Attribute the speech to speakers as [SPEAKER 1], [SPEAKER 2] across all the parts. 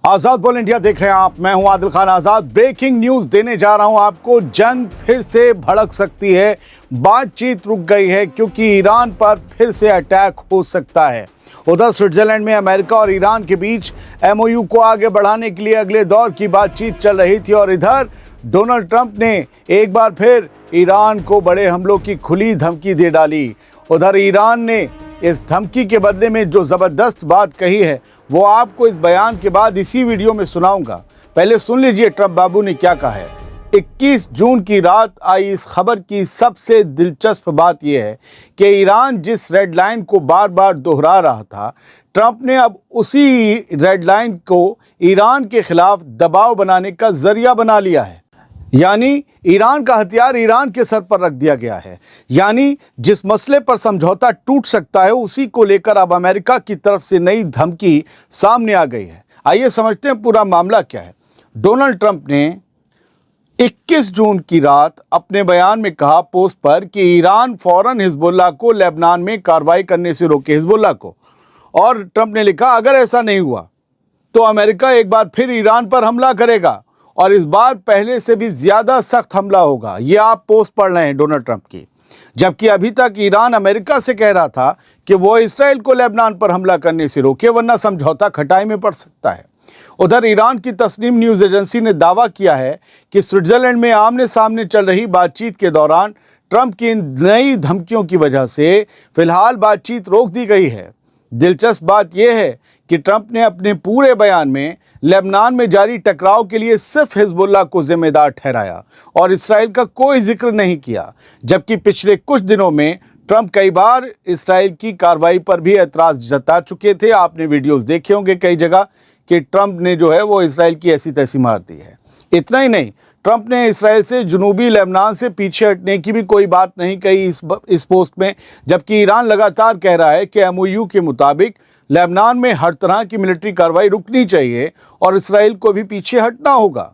[SPEAKER 1] आजाद बोल इंडिया देख रहे हैं आप। मैं हूं आदिल खान आजाद। ब्रेकिंग न्यूज देने जा रहा हूं आपको। जंग फिर से भड़क सकती है। बातचीत रुक गई है क्योंकि ईरान पर फिर से अटैक हो सकता है। उधर स्विट्जरलैंड में अमेरिका और ईरान के बीच एमओयू को आगे बढ़ाने के लिए अगले दौर की बातचीत चल रही थी और इधर डोनाल्ड ट्रंप ने एक बार फिर ईरान को बड़े हमलों की खुली धमकी दे डाली। उधर ईरान ने इस धमकी के बदले में जो जबरदस्त बात कही है वो आपको इस बयान के बाद इसी वीडियो में सुनाऊंगा। पहले सुन लीजिए ट्रंप बाबू ने क्या कहा है। 21 जून की रात आई इस खबर की सबसे दिलचस्प बात यह है कि ईरान जिस रेड लाइन को बार बार दोहरा रहा था, ट्रंप ने अब उसी रेड लाइन को ईरान के खिलाफ दबाव बनाने का जरिया बना लिया है। यानी ईरान का हथियार ईरान के सर पर रख दिया गया है। यानी जिस मसले पर समझौता टूट सकता है उसी को लेकर अब अमेरिका की तरफ से नई धमकी सामने आ गई है। आइए समझते हैं पूरा मामला क्या है। डोनाल्ड ट्रंप ने 21 जून की रात अपने बयान में कहा पोस्ट पर कि ईरान फौरन हिजबुल्लाह को लेबनान में कार्रवाई करने से रोके हिजबुल्लाह को। और ट्रंप ने लिखा अगर ऐसा नहीं हुआ तो अमेरिका एक बार फिर ईरान पर हमला करेगा और इस बार पहले से भी ज्यादा सख्त हमला होगा। ये आप पोस्ट पढ़ रहे हैं डोनाल्ड ट्रंप की। जबकि अभी तक ईरान अमेरिका से कह रहा था कि वो इसराइल को लेबनान पर हमला करने से रोके वरना समझौता खटाई में पड़ सकता है। उधर ईरान की तस्नीम न्यूज एजेंसी ने दावा किया है कि स्विट्जरलैंड में आमने सामने चल रही बातचीत के दौरान ट्रंप की नई धमकियों की वजह से फिलहाल बातचीत रोक दी गई है। दिलचस्प बात यह है कि ट्रंप ने अपने पूरे बयान में लेबनान में जारी टकराव के लिए सिर्फ हिजबुल्लाह को जिम्मेदार ठहराया और इसराइल का कोई जिक्र नहीं किया। जबकि पिछले कुछ दिनों में ट्रंप कई बार इसराइल की कार्रवाई पर भी एतराज जता चुके थे। आपने वीडियोस देखे होंगे कई जगह कि ट्रंप ने जो है वो इसराइल की ऐसी तैसी मार दी है। इतना ही नहीं, ट्रंप ने इसराइल से जुनूबी लेबनान से पीछे हटने की भी कोई बात नहीं कही इस पोस्ट में। जबकि ईरान लगातार कह रहा है कि एमओयू के मुताबिक लेबनान में हर तरह की मिलिट्री कार्रवाई रुकनी चाहिए और इसराइल को भी पीछे हटना होगा।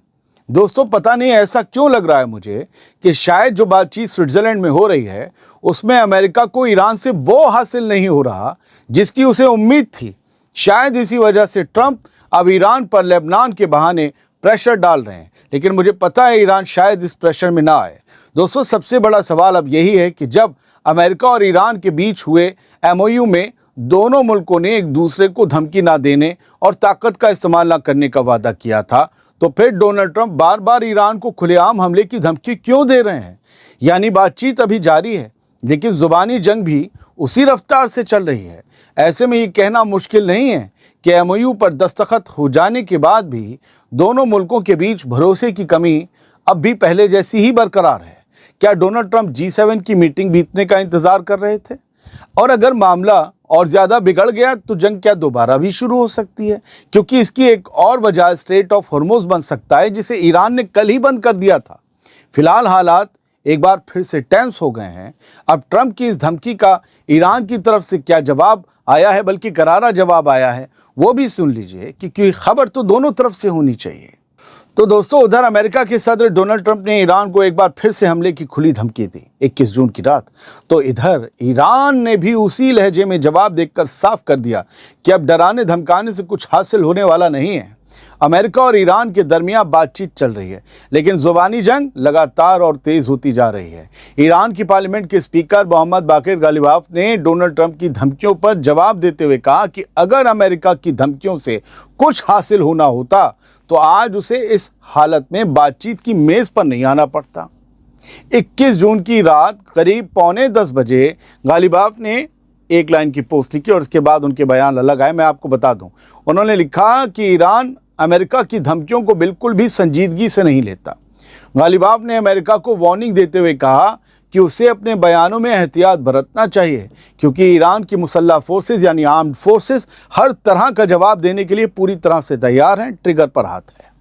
[SPEAKER 1] दोस्तों, पता नहीं ऐसा क्यों लग रहा है मुझे कि शायद जो बातचीत स्विट्जरलैंड में हो रही है उसमें अमेरिका को ईरान से वो हासिल नहीं हो रहा जिसकी उसे उम्मीद थी। शायद इसी वजह से ट्रंप अब ईरान पर लेबनान के बहाने प्रेशर डाल रहे हैं। लेकिन मुझे पता है ईरान शायद इस प्रेशर में ना आए। दोस्तों, सबसे बड़ा सवाल अब यही है कि जब अमेरिका और ईरान के बीच हुए एमओयू में दोनों मुल्कों ने एक दूसरे को धमकी ना देने और ताकत का इस्तेमाल ना करने का वादा किया था, तो फिर डोनाल्ड ट्रंप बार बार ईरान को खुलेआम हमले की धमकी क्यों दे रहे हैं? यानी बातचीत अभी जारी है लेकिन जुबानी जंग भी उसी रफ्तार से चल रही है। ऐसे में ये कहना मुश्किल नहीं है कि एमओयू पर दस्तखत हो जाने के बाद भी दोनों मुल्कों के बीच भरोसे की कमी अब भी पहले जैसी ही बरकरार है। क्या डोनाल्ड ट्रंप G7 की मीटिंग बीतने का इंतजार कर रहे थे? और अगर मामला और ज्यादा बिगड़ गया तो जंग क्या दोबारा भी शुरू हो सकती है? क्योंकि इसकी एक और वजह स्ट्रेट ऑफ हॉर्मुज बन सकता है जिसे ईरान ने कल ही बंद कर दिया था। फिलहाल हालात एक बार फिर से टेंस हो गए हैं। अब ट्रंप की इस धमकी का ईरान की तरफ से क्या जवाब आया है, बल्कि करारा जवाब आया है, वो भी सुन लीजिए क्योंकि खबर तो दोनों तरफ से होनी चाहिए। तो दोस्तों, उधर अमेरिका के सदर डोनाल्ड ट्रंप ने ईरान को एक बार फिर से हमले की खुली धमकी दी 21 जून की रात। तो इधर ईरान ने भी उसी लहजे में जवाब देकर साफ कर दिया कि अब डराने धमकाने से कुछ हासिल होने वाला नहीं है। अमेरिका और ईरान के दरमियान बातचीत चल रही है लेकिन जुबानी जंग लगातार और तेज होती जा रही है। ईरान की पार्लियामेंट के स्पीकर मोहम्मद बाकिर गालिबाफ ने डोनाल्ड ट्रंप की धमकियों पर जवाब देते हुए कहा कि अगर अमेरिका की धमकियों से कुछ हासिल होना होता तो आज उसे इस हालत में बातचीत की मेज पर नहीं आना पड़ता। 21 जून की रात करीब 9:45 बजे गालिबाफ ने एक लाइन की पोस्ट लिखी और उसके बाद उनके बयान अलग आए। मैं आपको बता दूं, उन्होंने लिखा कि ईरान अमेरिका की धमकियों को बिल्कुल भी संजीदगी से नहीं लेता। गालिबाफ ने अमेरिका को वार्निंग देते हुए कहा कि उसे अपने बयानों में एहतियात बरतना चाहिए क्योंकि ईरान की मुसल्लह फोर्सेस यानी आर्म्ड फोर्सेस हर तरह का जवाब देने के लिए पूरी तरह से तैयार हैं, ट्रिगर पर हाथ है।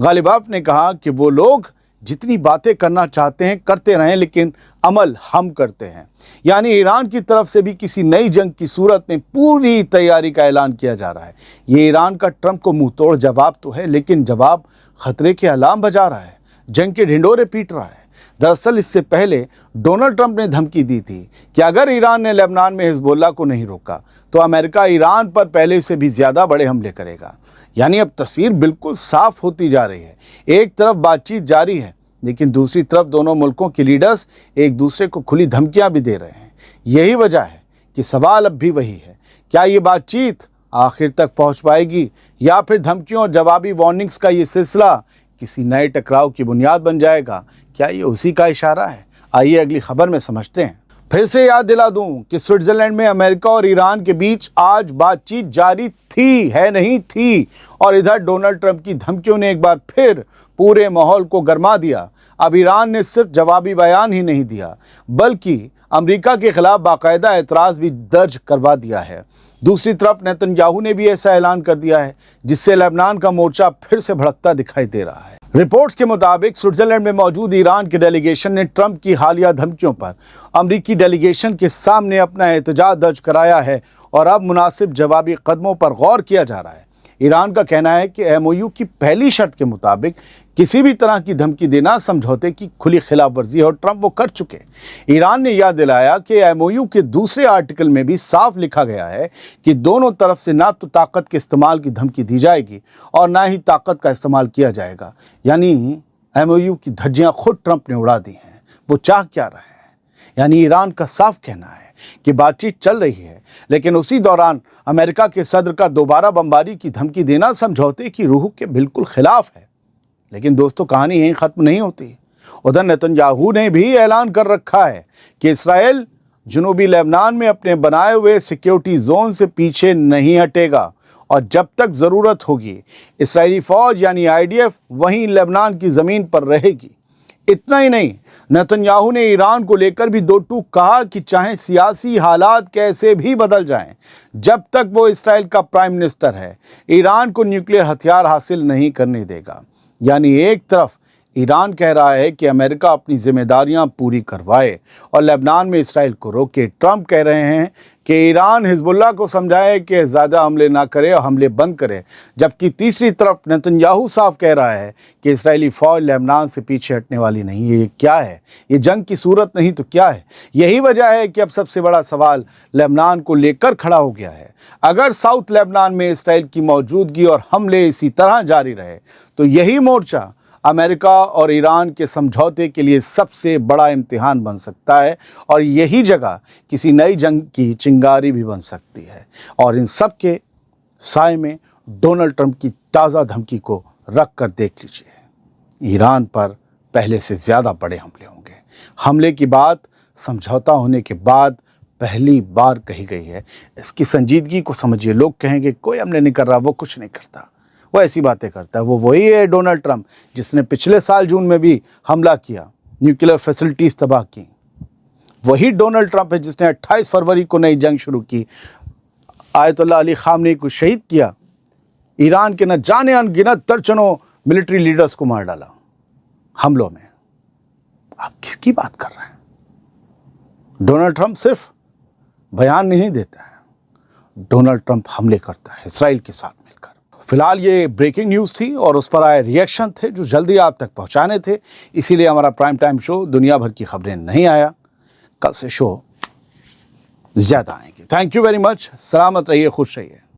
[SPEAKER 1] गालिबाफ ने कहा कि वो लोग जितनी बातें करना चाहते हैं करते रहें लेकिन अमल हम करते हैं। यानी ईरान की तरफ से भी किसी नई जंग की सूरत में पूरी तैयारी का ऐलान किया जा रहा है। ये ईरान का ट्रंप को मुंह तोड़ जवाब तो है लेकिन जवाब खतरे के अलार्म बजा रहा है, जंग के ढिंढोरे पीट रहा है। दरअसल इससे पहले डोनाल्ड ट्रंप ने धमकी दी थी कि अगर ईरान ने लेबनान में हिजबुल्लाह को नहीं रोका तो अमेरिका ईरान पर पहले से भी ज़्यादा बड़े हमले करेगा। यानी अब तस्वीर बिल्कुल साफ होती जा रही है। एक तरफ बातचीत जारी है, लेकिन दूसरी तरफ दोनों मुल्कों के लीडर्स एक दूसरे को खुली धमकियां भी दे रहे हैं। यही वजह है कि सवाल अब भी वही है, क्या ये बातचीत आखिर तक पहुंच पाएगी या फिर धमकियों और जवाबी वार्निंग्स का ये सिलसिला किसी नए टकराव की बुनियाद बन जाएगा? क्या ये उसी का इशारा है? आइए अगली खबर में समझते हैं। फिर से याद दिला दूं कि स्विट्जरलैंड में अमेरिका और ईरान के बीच आज बातचीत जारी थी, है नहीं थी, और इधर डोनाल्ड ट्रंप की धमकियों ने एक बार फिर पूरे माहौल को गरमा दिया। अब ईरान ने सिर्फ जवाबी बयान ही नहीं दिया, बल्कि अमेरिका के खिलाफ बाकायदा एतराज़ भी दर्ज करवा दिया है। दूसरी तरफ नेतन्याहू ने भी ऐसा ऐलान कर दिया है, जिससे लेबनान का मोर्चा फिर से भड़कता दिखाई दे रहा है। रिपोर्ट्स के मुताबिक स्विट्जरलैंड में मौजूद ईरान के डेलीगेशन ने ट्रंप की हालिया धमकियों पर अमरीकी डेलीगेशन के सामने अपना एहतजाज दर्ज कराया है और अब मुनासिब जवाबी कदमों पर गौर किया जा रहा है। ईरान का कहना है कि एमओयू की पहली शर्त के मुताबिक किसी भी तरह की धमकी देना समझौते की खुली खिलाफ वर्जी है और ट्रंप वो कर चुके। ईरान ने याद दिलाया कि एमओयू के दूसरे आर्टिकल में भी साफ लिखा गया है कि दोनों तरफ से ना तो ताकत के इस्तेमाल की धमकी दी जाएगी और ना ही ताकत का इस्तेमाल किया जाएगा। यानी एमओयू की धज्जियां खुद ट्रंप ने उड़ा दी हैं। वो चाह क्या रहे हैं? यानी ईरान का साफ कहना है कि बातचीत चल रही है, लेकिन उसी दौरान अमेरिका के सदर का दोबारा बमबारी की धमकी देना समझौते की रूह के बिल्कुल खिलाफ है। लेकिन दोस्तों, कहानी यहीं ख़त्म नहीं होती। उधर नेतन्याहू ने भी ऐलान कर रखा है कि इसराइल जनूबी लेबनान में अपने बनाए हुए सिक्योरिटी जोन से पीछे नहीं हटेगा और जब तक ज़रूरत होगी इसराइली फ़ौज यानी आईडीएफ वहीं लेबनान की ज़मीन पर रहेगी। इतना ही नहीं, नेतन्याहू ने ईरान को लेकर भी दो टूक कहा कि चाहे सियासी हालात कैसे भी बदल जाएं, जब तक वो इसराइल का प्राइम मिनिस्टर है ईरान को न्यूक्लियर हथियार हासिल नहीं करने देगा। यानी एक तरफ ईरान कह रहा है कि अमेरिका अपनी जिम्मेदारियां पूरी करवाए और लेबनान में इसराइल को रोके। ट्रंप कह रहे हैं कि ईरान हिजबुल्लाह को समझाए कि ज़्यादा हमले ना करे और हमले बंद करे, जबकि तीसरी तरफ नेतन्याहू साफ कह रहा है कि इसराइली फ़ौज लेबनान से पीछे हटने वाली नहीं है। ये क्या है? ये जंग की सूरत नहीं तो क्या है? यही वजह है कि अब सबसे बड़ा सवाल लेबनान को लेकर खड़ा हो गया है। अगर साउथ लेबनान में इसराइल की मौजूदगी और हमले इसी तरह जारी रहे तो यही मोर्चा अमेरिका और ईरान के समझौते के लिए सबसे बड़ा इम्तिहान बन सकता है और यही जगह किसी नई जंग की चिंगारी भी बन सकती है। और इन सब के साए में डोनाल्ड ट्रंप की ताज़ा धमकी को रख कर देख लीजिए, ईरान पर पहले से ज़्यादा बड़े हमले होंगे। हमले की बात समझौता होने के बाद पहली बार कही गई है। इसकी संजीदगी को समझिए। लोग कहेंगे कोई हमले नहीं कर रहा, वो कुछ नहीं करता, वो ऐसी बातें करता है। वो वही है डोनाल्ड ट्रंप जिसने पिछले साल जून में भी हमला किया, न्यूक्लियर फैसिलिटीज़ तबाह की। वही डोनाल्ड ट्रंप है जिसने 28 फरवरी को नई जंग शुरू की, आयतुल्लाह अली खामनेई को शहीद किया, ईरान के न जाने अनगिनत दर्जनों मिलिट्री लीडर्स को मार डाला हमलों में। आप किसकी बात कर रहे हैं? डोनाल्ड ट्रंप सिर्फ बयान नहीं देता है, डोनाल्ड ट्रंप हमले करता है इसराइल के साथ मिलकर। फिलहाल ये ब्रेकिंग न्यूज़ थी और उस पर आए रिएक्शन थे जो जल्दी आप तक पहुंचाने थे, इसीलिए हमारा प्राइम टाइम शो दुनिया भर की खबरें नहीं आया। कल से शो ज़्यादा आएंगे। Thank you very much. सलामत रहिए, खुश रहिए।